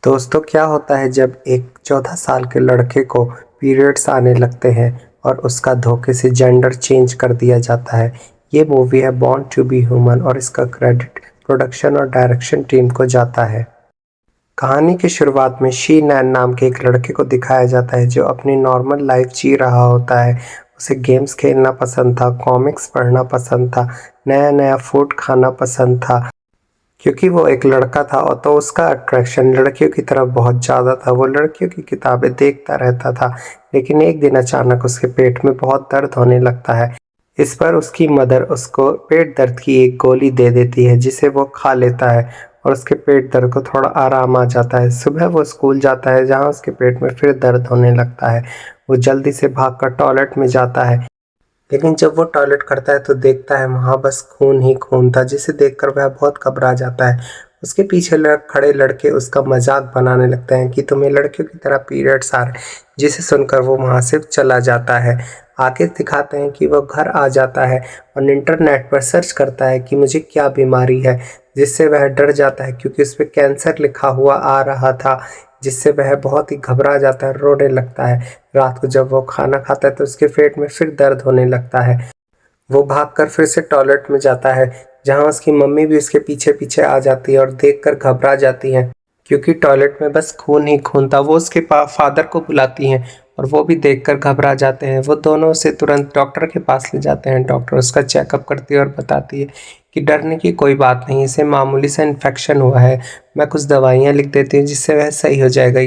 दोस्तों, क्या होता है जब एक 14 साल के लड़के को पीरियड्स आने लगते हैं और उसका धोखे से जेंडर चेंज कर दिया जाता है। ये मूवी है बॉर्न टू बी ह्यूमन और इसका क्रेडिट प्रोडक्शन और डायरेक्शन टीम को जाता है। कहानी की शुरुआत में शी नैन नाम के एक लड़के को दिखाया जाता है जो अपनी नॉर्मल लाइफ जी रहा होता है। उसे गेम्स खेलना पसंद था, कॉमिक्स पढ़ना पसंद था, नया नया फूड खाना पसंद था। क्योंकि वो एक लड़का था और तो उसका अट्रैक्शन लड़कियों की तरफ बहुत ज़्यादा था। वो लड़कियों की किताबें देखता रहता था, लेकिन एक दिन अचानक उसके पेट में बहुत दर्द होने लगता है। इस पर उसकी मदर उसको पेट दर्द की एक गोली दे देती है जिसे वो खा लेता है और उसके पेट दर्द को थोड़ा आराम आ जाता है। सुबह वो स्कूल जाता है जहाँ उसके पेट में फिर दर्द होने लगता है। वो जल्दी से भागकर टॉयलेट में जाता है, लेकिन जब वो टॉयलेट करता है तो देखता है वहाँ बस खून ही खून था, जिसे देखकर वह बहुत घबरा जाता है। उसके पीछे खड़े लड़के उसका मजाक बनाने लगते हैं कि तुम्हें लड़कियों की तरह पीरियड्स आ रहे, जिसे सुनकर वो वहाँ से चला जाता है। आगे दिखाते हैं कि वो घर आ जाता है और इंटरनेट पर सर्च करता है कि मुझे क्या बीमारी है, जिससे वह डर जाता है क्योंकि उस पर कैंसर लिखा हुआ आ रहा था, जिससे वह बहुत ही घबरा जाता है, रोने लगता है। रात को जब वो खाना खाता है तो उसके पेट में फिर दर्द होने लगता है। वो भागकर फिर से टॉयलेट में जाता है, जहाँ उसकी मम्मी भी उसके पीछे पीछे आ जाती है और देखकर घबरा जाती है क्योंकि टॉयलेट में बस खून ही खून था। वो उसके फादर को बुलाती हैं और वो भी देखकर घबरा जाते हैं। वो दोनों उसे तुरंत डॉक्टर के पास ले जाते हैं। डॉक्टर उसका चेकअप करती है और बताती है कि डरने की कोई बात नहीं, इसे मामूली सा इन्फेक्शन हुआ है, मैं कुछ दवाइयाँ लिख देती हूँ जिससे वह सही हो जाएगा।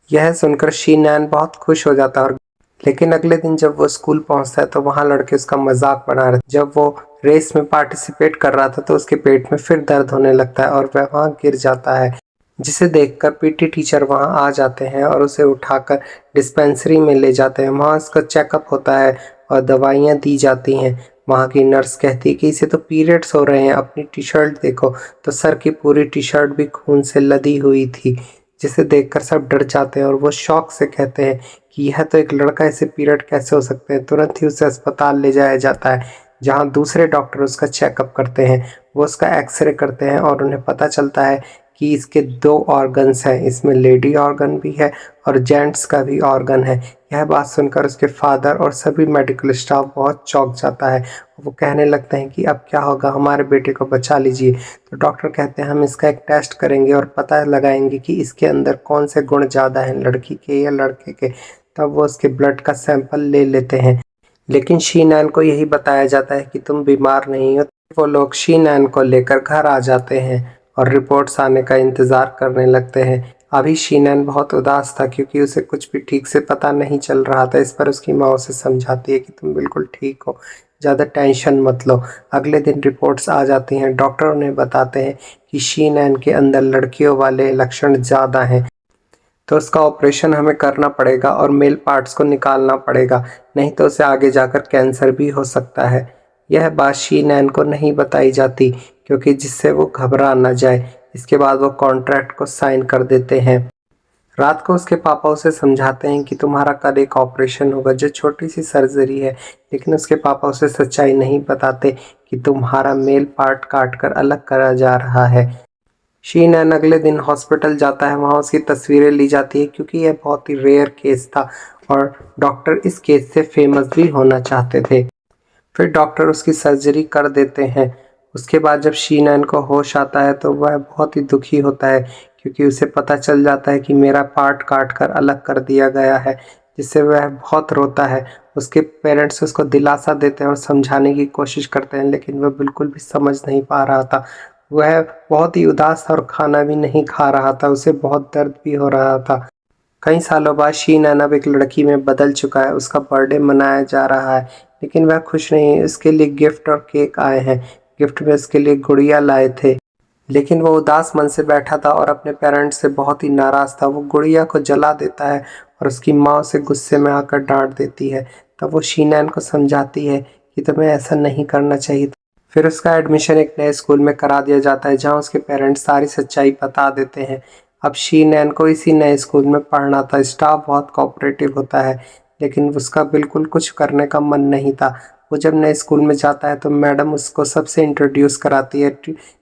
यह सुनकर शीनान बहुत खुश हो जाता है। और लेकिन अगले दिन जब वो स्कूल पहुंचता है तो वहाँ लड़के उसका मजाक बना रहे। जब वो रेस में पार्टिसिपेट कर रहा था तो उसके पेट में फिर दर्द होने लगता है और वह वहाँ गिर जाता है, जिसे देखकर पीटी टीचर वहाँ आ जाते हैं और उसे उठाकर डिस्पेंसरी में ले जाते हैं। वहाँ उसका चेकअप होता है और दवाइयाँ दी जाती हैं। वहाँ की नर्स कहती है कि इसे तो पीरियड्स हो रहे हैं, अपनी टी शर्ट देखो। तो सर की पूरी टी शर्ट भी खून से लदी हुई थी, जिसे देखकर सब डर जाते हैं और वो शौक से कहते हैं कि यह तो एक लड़का, ऐसे पीरियड कैसे हो सकते हैं। तुरंत ही उसे अस्पताल ले जाया जाता है, जहाँ दूसरे डॉक्टर उसका चेकअप करते हैं। वो उसका एक्सरे करते हैं और उन्हें पता चलता है कि इसके 2 ऑर्गन्स हैं, इसमें लेडी ऑर्गन भी है और जेंट्स का भी ऑर्गन है। यह बात सुनकर उसके फादर और सभी मेडिकल स्टाफ बहुत चौंक जाता है। वो कहने लगते हैं कि अब क्या होगा, हमारे बेटे को बचा लीजिए। तो डॉक्टर कहते हैं हम इसका एक टेस्ट करेंगे और पता लगाएंगे कि इसके अंदर कौन से गुण ज़्यादा हैं, लड़की के या लड़के के। तब वो उसके ब्लड का सैंपल ले लेते हैं, लेकिन शीनैन को यही बताया जाता है कि तुम बीमार नहीं हो। वो लोग शीनैन को लेकर घर आ जाते हैं और रिपोर्ट्स आने का इंतज़ार करने लगते हैं। अभी शीनैन बहुत उदास था क्योंकि उसे कुछ भी ठीक से पता नहीं चल रहा था। इस पर उसकी माँ उसे समझाती है कि तुम बिल्कुल ठीक हो, ज़्यादा टेंशन मत लो। अगले दिन रिपोर्ट्स आ जाती हैं। डॉक्टर उन्हें बताते हैं कि शीनैन के अंदर लड़कियों वाले लक्षण ज़्यादा हैं, तो उसका ऑपरेशन हमें करना पड़ेगा और मेल पार्ट्स को निकालना पड़ेगा, नहीं तो उसे आगे जाकर कैंसर भी हो सकता है। यह बात शीनैन को नहीं बताई जाती क्योंकि जिससे वो घबरा न जाए। इसके बाद वो कॉन्ट्रैक्ट को साइन कर देते हैं। रात को उसके पापा उसे समझाते हैं कि तुम्हारा कल एक ऑपरेशन होगा जो छोटी सी सर्जरी है, लेकिन उसके पापा उसे सच्चाई नहीं बताते कि तुम्हारा मेल पार्ट काट कर अलग करा जा रहा है। शीनैन अगले दिन हॉस्पिटल जाता है। वहाँ उसकी तस्वीरें ली जाती है क्योंकि यह बहुत ही रेयर केस था और डॉक्टर इस केस से फेमस भी होना चाहते थे। फिर डॉक्टर उसकी सर्जरी कर देते हैं। उसके बाद जब शीनैन को होश आता है तो वह बहुत ही दुखी होता है क्योंकि उसे पता चल जाता है कि मेरा पार्ट काट कर अलग कर दिया गया है, जिससे वह बहुत रोता है। उसके पेरेंट्स उसको दिलासा देते हैं और समझाने की कोशिश करते हैं, लेकिन वह बिल्कुल भी समझ नहीं पा रहा था। वह बहुत ही उदास था और खाना भी नहीं खा रहा था, उसे बहुत दर्द भी हो रहा था। कई सालों बाद शीनैन अब एक लड़की में बदल चुका है। उसका बर्थडे मनाया जा रहा है, लेकिन वह खुश नहीं है। उसके लिए गिफ्ट और केक आए हैं। गिफ्ट में उसके लिए गुड़िया लाए थे, लेकिन वो उदास मन से बैठा था और अपने पेरेंट्स से बहुत ही नाराज़ था। वो गुड़िया को जला देता है और उसकी माँ उसे गुस्से में आकर डांट देती है। तब वो शीनैन को समझाती है कि तुम्हें ऐसा नहीं करना चाहिए। फिर उसका एडमिशन एक नए स्कूल में करा दिया जाता है, जहाँ उसके पेरेंट्स सारी सच्चाई बता देते हैं। अब शीनैन को इसी नए स्कूल में पढ़ना था। स्टाफ बहुत कोऑपरेटिव होता है, लेकिन उसका बिल्कुल कुछ करने का मन नहीं था। वो जब नए स्कूल में जाता है तो मैडम उसको सबसे इंट्रोड्यूस कराती है।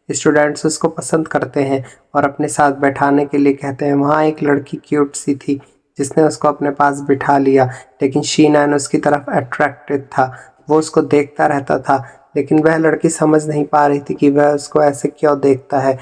स्टूडेंट्स उसको पसंद करते हैं और अपने साथ बैठाने के लिए कहते हैं। वहाँ एक लड़की क्यूट सी थी जिसने उसको अपने पास बिठा लिया, लेकिन शीनैन उसकी तरफ अट्रैक्टेड था। वो उसको देखता रहता था, लेकिन वह लड़की समझ नहीं पा रही थी कि वह उसको ऐसे क्यों देखता है।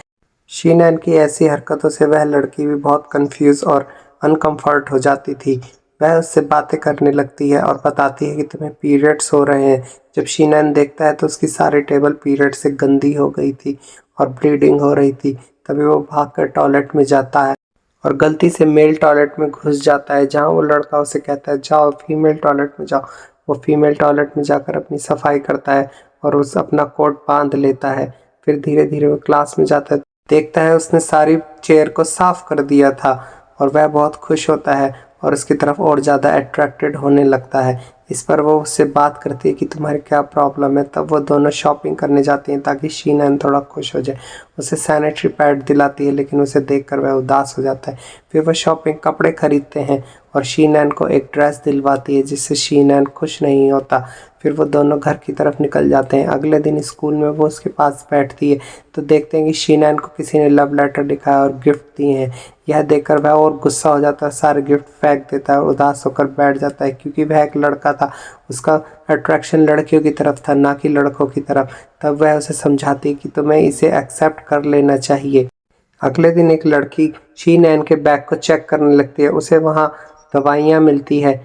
शीनैन की ऐसी हरकतों से वह लड़की भी बहुत कंफ्यूज और अनकंफर्ट हो जाती थी। वह उससे बातें करने लगती है और बताती है कि तुम्हें पीरियड्स हो रहे हैं। जब शीनैन देखता है तो उसकी सारी टेबल पीरियड से गंदी हो गई थी और ब्लीडिंग हो रही थी। तभी वो भागकर टॉयलेट में जाता है और गलती से मेल टॉयलेट में घुस जाता है, जहाँ वो लड़का उसे कहता है जाओ फीमेल टॉयलेट में जाओ। वो फीमेल टॉयलेट में जाकर अपनी सफाई करता है और उस अपना कोट बांध लेता है। फिर धीरे धीरे वो क्लास में जाता है, देखता है उसने सारी चेयर को साफ कर दिया था और वह बहुत खुश होता है और उसकी तरफ और ज़्यादा अट्रैक्टेड होने लगता है। इस पर वो उससे बात करती है कि तुम्हारी क्या प्रॉब्लम है। तब वो दोनों शॉपिंग करने जाती हैं ताकि शीनैन थोड़ा खुश हो जाए। उसे सैनिटरी पैड दिलाती है, लेकिन उसे देखकर वह उदास हो जाता है। फिर वह शॉपिंग कपड़े खरीदते हैं और शीनैन को एक ड्रेस दिलवाती है, जिससे शीनैन खुश नहीं होता। फिर वो दोनों घर की तरफ निकल जाते हैं। अगले दिन स्कूल में वो उसके पास बैठती है तो देखते हैं कि शीनैन को किसी ने लव लेटर लिखा है और गिफ्ट दिए हैं। यह देखकर वह और गुस्सा हो जाता है, सारे गिफ्ट फेंक देता है और उदास होकर बैठ जाता है, क्योंकि वह एक लड़का था। उसका अट्रैक्शन लड़कियों की तरफ था, ना कि लड़कों की तरफ। तब वह उसे समझाती है कि तुम्हें इसे एक्सेप्ट कर लेना चाहिए। अगले दिन एक लड़की शीनैन के बैग को चेक करने लगती है। उसे वहाँ दवाइयाँ मिलती है,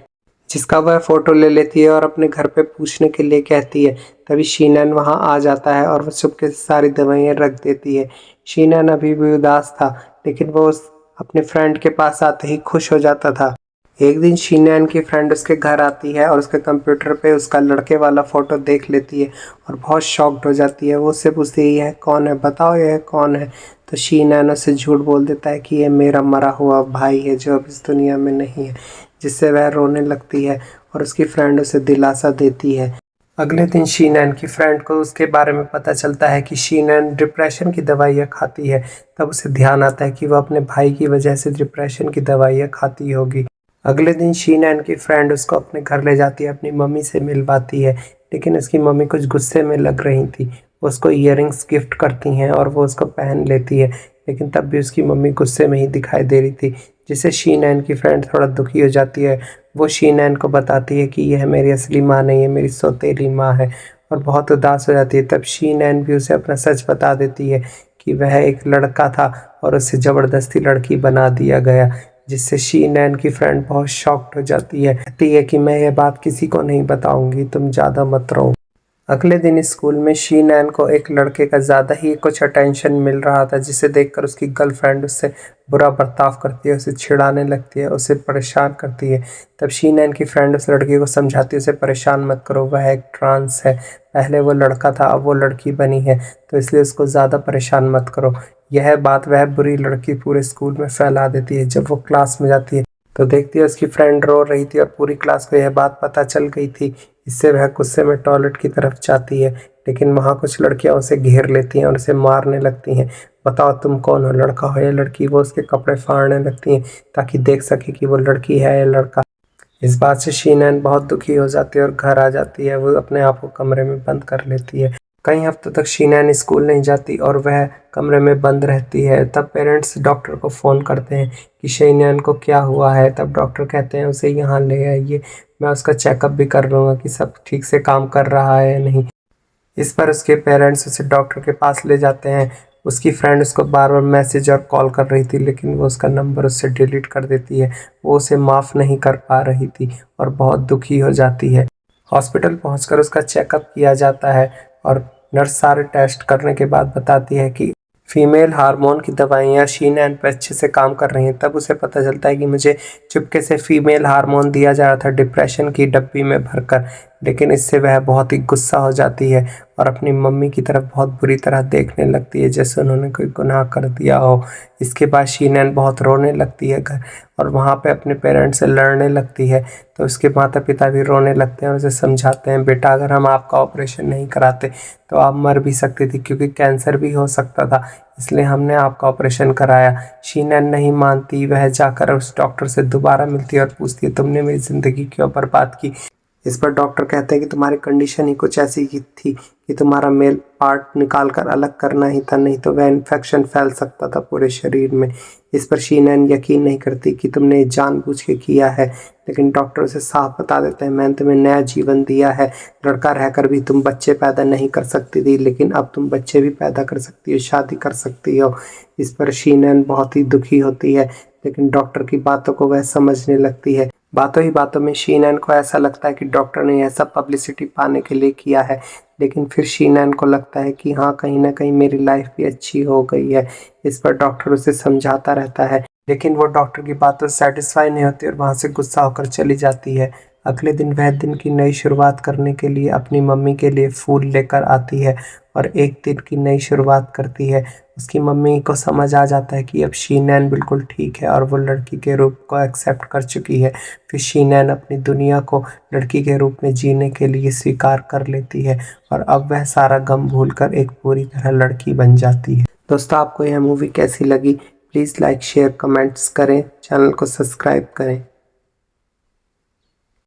जिसका वह फ़ोटो ले लेती है और अपने घर पे पूछने के लिए कहती है। तभी शीनैन वहाँ आ जाता है और वह चुपके से सारी दवाइयाँ रख देती है। शीनैन अभी भी उदास था, लेकिन वो अपने फ्रेंड के पास आते ही खुश हो जाता था। एक दिन शीनैन की फ्रेंड उसके घर आती है और उसके कंप्यूटर पे उसका लड़के वाला फ़ोटो देख लेती है और बहुत शॉक्ड हो जाती है। वो उससे पूछती है यह कौन है, बताओ यह कौन है। तो शीनैन उससे झूठ बोल देता है कि यह मेरा मरा हुआ भाई है जो अब इस दुनिया में नहीं है, जिससे वह रोने लगती है और उसकी फ्रेंड उसे दिलासा देती है। अगले दिन शीनैन की फ्रेंड को उसके बारे में पता चलता है कि शीनैन डिप्रेशन की दवाइयाँ खाती है। तब उसे ध्यान आता है कि वह अपने भाई की वजह से डिप्रेशन की दवाइयाँ खाती होगी। अगले दिन शीनैन की फ्रेंड उसको अपने घर ले जाती है, अपनी मम्मी से मिलवाती है, लेकिन उसकी मम्मी कुछ गुस्से में लग रही थी। वो उसको ईयरिंग्स गिफ्ट करती हैं और वो उसको पहन लेती है, लेकिन तब भी उसकी मम्मी गुस्से में ही दिखाई दे रही थी, जिससे शीनैन की फ्रेंड थोड़ा दुखी हो जाती है। वो शीनैन को बताती है कि यह मेरी असली माँ नहीं है, मेरी सौतेली माँ है, और बहुत उदास हो जाती है। तब शीनैन भी उसे अपना सच बता देती है कि वह एक लड़का था और उसे ज़बरदस्ती लड़की बना दिया गया, जिससे शीनैन की फ्रेंड बहुत शॉक्ड हो जाती है। कहती है कि मैं यह बात किसी को नहीं बताऊंगी, तुम ज़्यादा मत रो। अगले दिन स्कूल में शीनैन को एक लड़के का ज़्यादा ही कुछ अटेंशन मिल रहा था, जिसे देखकर उसकी गर्लफ्रेंड उससे बुरा बर्ताव करती है, उसे छिड़ाने लगती है, उसे परेशान करती है। तब शीनैन की फ्रेंड उस लड़की को समझाती है उसे परेशान मत करो, वह एक ट्रांस है, पहले वो लड़का था अब वो लड़की बनी है, तो इसलिए उसको ज़्यादा परेशान मत करो। यह बात वह बुरी लड़की पूरे स्कूल में फैला देती है। जब वो क्लास में जाती है तो देखती है उसकी फ्रेंड रो रही थी और पूरी क्लास को यह बात पता चल गई थी। इससे वह गुस्से में टॉयलेट की तरफ जाती है, लेकिन वहाँ कुछ लड़कियाँ उसे घेर लेती हैं और उसे मारने लगती हैं। बताओ तुम कौन हो, लड़का हो या लड़की। वो उसके कपड़े फाड़ने लगती हैं ताकि देख सके कि वो लड़की है या लड़का। इस बात से शीनैन बहुत दुखी हो जाती है और घर आ जाती है। वो अपने आप को कमरे में बंद कर लेती है। कई हफ्तों तक शीनैन स्कूल नहीं जाती और वह कमरे में बंद रहती है। तब पेरेंट्स डॉक्टर को फ़ोन करते हैं कि शीनैन को क्या हुआ है। तब डॉक्टर कहते हैं उसे यहाँ ले आइए, मैं उसका चेकअप भी कर लूँगा कि सब ठीक से काम कर रहा है या नहीं। इस पर उसके पेरेंट्स उसे डॉक्टर के पास ले जाते हैं। उसकी फ्रेंड उसको बार बार मैसेज और कॉल कर रही थी, लेकिन वो उसका नंबर उससे डिलीट कर देती है। वो उसे माफ़ नहीं कर पा रही थी और बहुत दुखी हो जाती है। हॉस्पिटल पहुंचकर उसका चेकअप किया जाता है और नर्स सारे टेस्ट करने के बाद बताती है कि फीमेल हार्मोन की दवाइयाँ शीनैन पर अच्छे से काम कर रही हैं। तब उसे पता चलता है कि मुझे चुपके से फीमेल हार्मोन दिया जा रहा था डिप्रेशन की डब्बी में भरकर, लेकिन इससे वह बहुत ही गुस्सा हो जाती है और अपनी मम्मी की तरफ बहुत बुरी तरह देखने लगती है, जैसे उन्होंने कोई गुनाह कर दिया हो। इसके बाद शीनैन बहुत रोने लगती है घर और वहाँ पे अपने पेरेंट्स से लड़ने लगती है। तो उसके माता पिता भी रोने लगते हैं और उसे समझाते हैं बेटा अगर हम आपका ऑपरेशन नहीं कराते तो आप मर भी सकती थी, क्योंकि कैंसर भी हो सकता था, इसलिए हमने आपका ऑपरेशन कराया। शीनैन नहीं मानती। वह जाकर उस डॉक्टर से दोबारा मिलती है और पूछती है तुमने मेरी ज़िंदगी क्यों बर्बाद की। इस पर डॉक्टर कहते हैं कि तुम्हारी कंडीशन ही कुछ ऐसी की थी कि तुम्हारा मेल पार्ट निकाल कर अलग करना ही था, नहीं तो वह इन्फेक्शन फैल सकता था पूरे शरीर में। इस पर शीनैन यकीन नहीं करती कि तुमने जानबूझ के किया है, लेकिन डॉक्टर उसे साफ बता देते हैं मैंने तुम्हें नया जीवन दिया है। लड़का रहकर भी तुम बच्चे पैदा नहीं कर सकती थी, लेकिन अब तुम बच्चे भी पैदा कर सकती हो, शादी कर सकती हो। इस पर शीनैन बहुत ही दुखी होती है, लेकिन डॉक्टर की बातों को वह समझने लगती है। बातों ही बातों में शीनैन को ऐसा लगता है कि डॉक्टर ने यह सब पब्लिसिटी पाने के लिए किया है, लेकिन फिर शीनैन को लगता है कि हाँ, कहीं ना कहीं मेरी लाइफ भी अच्छी हो गई है। इस पर डॉक्टर उसे समझाता रहता है, लेकिन वो डॉक्टर की बातों से सेटिस्फाई नहीं होती और वहाँ से गुस्सा होकर चली जाती है। अगले दिन वह दिन की नई शुरुआत करने के लिए अपनी मम्मी के लिए फूल लेकर आती है और एक दिन की नई शुरुआत करती है। उसकी मम्मी को समझ आ जाता है कि अब शीनैन बिल्कुल ठीक है और वो लड़की के रूप को एक्सेप्ट कर चुकी है। फिर शीनैन अपनी दुनिया को लड़की के रूप में जीने के लिए स्वीकार कर लेती है और अब वह सारा गम भूलकर एक पूरी तरह लड़की बन जाती है। दोस्तों, आपको यह मूवी कैसी लगी? प्लीज़ लाइक शेयर कमेंट्स करें, चैनल को सब्सक्राइब करें।